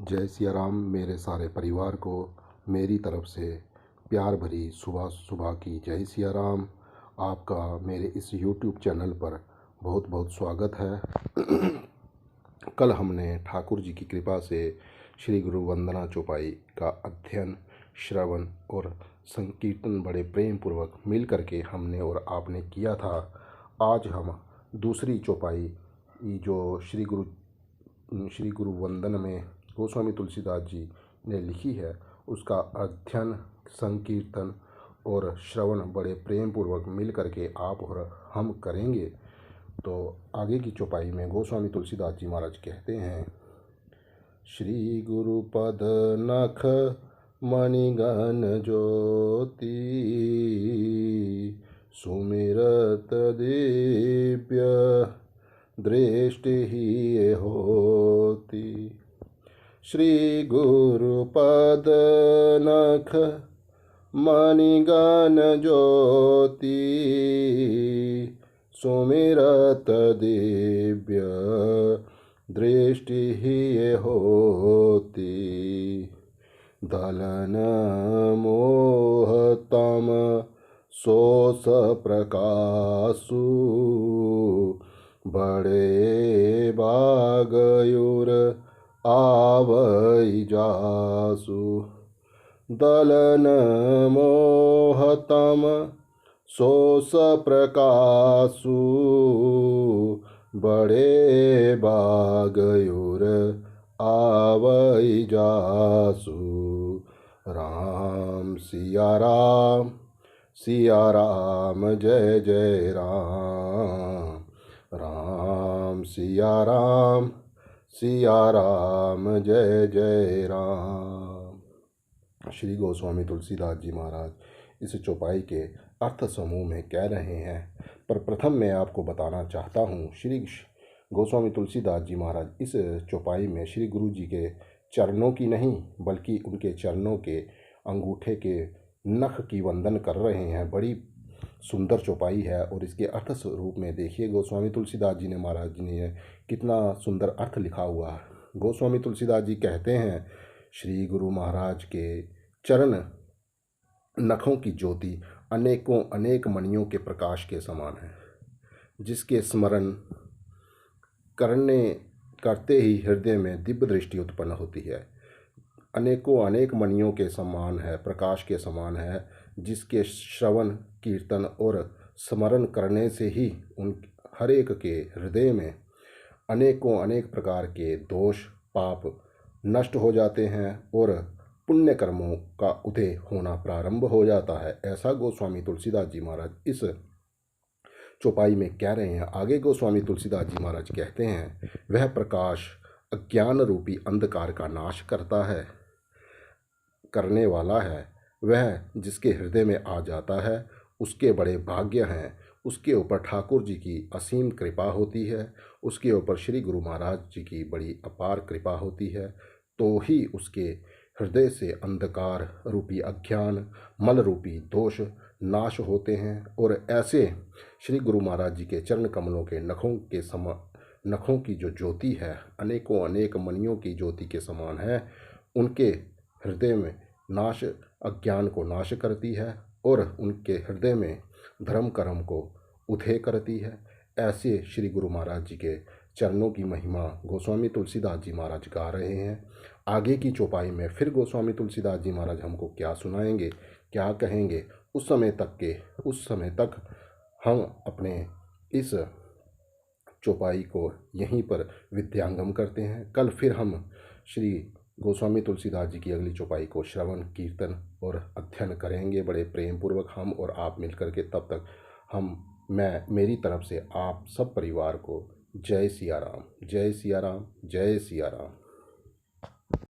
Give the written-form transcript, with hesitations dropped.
जय सिया राम। मेरे सारे परिवार को मेरी तरफ से प्यार भरी सुबह सुबह की जय सिया राम। आपका मेरे इस YouTube चैनल पर बहुत बहुत स्वागत है। कल हमने ठाकुर जी की कृपा से श्री गुरु वंदना चौपाई का अध्ययन, श्रवण और संकीर्तन बड़े प्रेम पूर्वक मिल करके हमने और आपने किया था। आज हम दूसरी चौपाई जो श्री गुरु वंदन में गोस्वामी तुलसीदास जी ने लिखी है, उसका अध्ययन, संकीर्तन और श्रवण बड़े प्रेम पूर्वक मिल करके आप और हम करेंगे। तो आगे की चौपाई में गोस्वामी तुलसीदास जी महाराज कहते हैं, श्री गुरुपद नख मणिगण ज्योति सुमिरत दिव्य दृष्टि ही होती। श्री गुरुपद नख मणिगण ज्योति सुमिरत दिव्य दृष्टि ही होती। दलन मोह तम सोस प्रकाशु बड़े बागयुर आवै जासु। दलन मोह तम सोस प्रकाशु बड़े बागयुर आवै जासु। राम सिया राम, सिया राम जय जय राम। राम सिया राम, सिया राम जय जय राम। श्री गोस्वामी तुलसीदास जी महाराज इस चौपाई के अर्थ समूह में कह रहे हैं, पर प्रथम मैं आपको बताना चाहता हूँ, श्री गोस्वामी तुलसीदास जी महाराज इस चौपाई में श्री गुरु जी के चरणों की नहीं बल्कि उनके चरणों के अंगूठे के नख की वंदन कर रहे हैं। बड़ी सुंदर चौपाई है और इसके अर्थ स्वरूप में देखिए गोस्वामी तुलसीदास जी ने महाराज जी ने कितना सुंदर अर्थ लिखा हुआ है। गोस्वामी तुलसीदास जी कहते हैं, श्री गुरु महाराज के चरण नखों की ज्योति अनेकों अनेक मणियों के प्रकाश के समान है, जिसके स्मरण करते ही हृदय में दिव्य दृष्टि उत्पन्न होती है। अनेकों अनेक मणियों के समान है, प्रकाश के समान है, जिसके श्रवण कीर्तन और स्मरण करने से ही उन हर एक के हृदय में अनेकों अनेक प्रकार के दोष पाप नष्ट हो जाते हैं और पुण्य कर्मों का उदय होना प्रारंभ हो जाता है। ऐसा गोस्वामी तुलसीदास जी महाराज इस चौपाई में कह रहे हैं। आगे गोस्वामी तुलसीदास जी महाराज कहते हैं, वह प्रकाश अज्ञान रूपी अंधकार का नाश करने वाला है। वह जिसके हृदय में आ जाता है उसके बड़े भाग्य हैं। उसके ऊपर ठाकुर जी की असीम कृपा होती है, उसके ऊपर श्री गुरु महाराज जी की बड़ी अपार कृपा होती है, तो ही उसके हृदय से अंधकार रूपी अज्ञान मल रूपी दोष नाश होते हैं। और ऐसे श्री गुरु महाराज जी के चरण कमलों के नखों की जो ज्योति है अनेकों अनेक मणियों की ज्योति के समान है। उनके हृदय में नाश अज्ञान को नाश करती है और उनके हृदय में धर्म कर्म को उदय करती है। ऐसे श्री गुरु महाराज जी के चरणों की महिमा गोस्वामी तुलसीदास जी महाराज गा रहे हैं। आगे की चौपाई में फिर गोस्वामी तुलसीदास जी महाराज हमको क्या सुनाएंगे, क्या कहेंगे, उस समय तक हम अपने इस चौपाई को यहीं पर विद्यांगम करते हैं। कल फिर हम श्री गोस्वामी तुलसीदास जी की अगली चौपाई को श्रवण कीर्तन और अध्ययन करेंगे बड़े प्रेम पूर्वक हम और आप मिलकर के। तब तक मैं मेरी तरफ से आप सब परिवार को जय सिया राम, जय सिया राम, जय सिया राम।